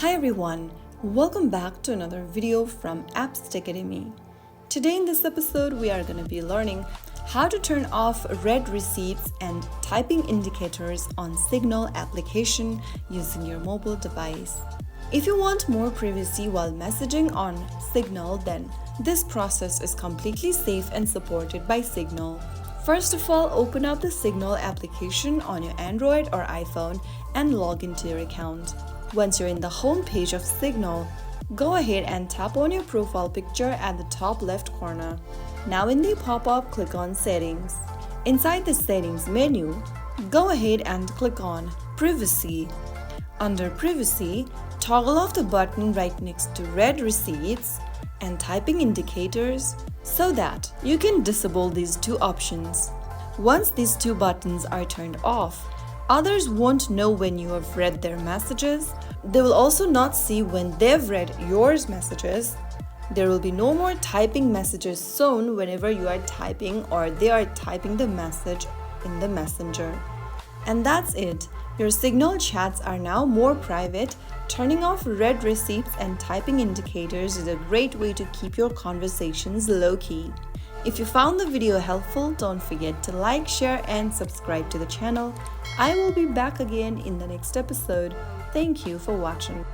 Hi everyone, welcome back to another video from Apps Academy. Today in this episode we are going to be learning how to turn off red receipts and typing indicators on Signal application using your mobile device. If you want more privacy while messaging on Signal, then this process is completely safe and supported by Signal. First of all, open up the Signal application on your Android or iPhone and log into your account. Once you're in the home page of Signal, go ahead and tap on your profile picture at the top left corner. Now in the pop-up, click on Settings. Inside the Settings menu, go ahead and click on Privacy. Under Privacy, toggle off the button right next to Red Receipts and Typing Indicators so that you can disable these two options. Once these two buttons are turned off, others won't know when you have read their messages. They will also not see when they've read yours messages. There will be no more typing messages shown whenever you are typing or they are typing the message in the messenger. And that's it. Your Signal chats are now more private. Turning off red receipts and typing indicators is a great way to keep your conversations low-key. If you found the video helpful, don't forget to like, share, and subscribe to the channel. I will be back again in the next episode. Thank you for watching.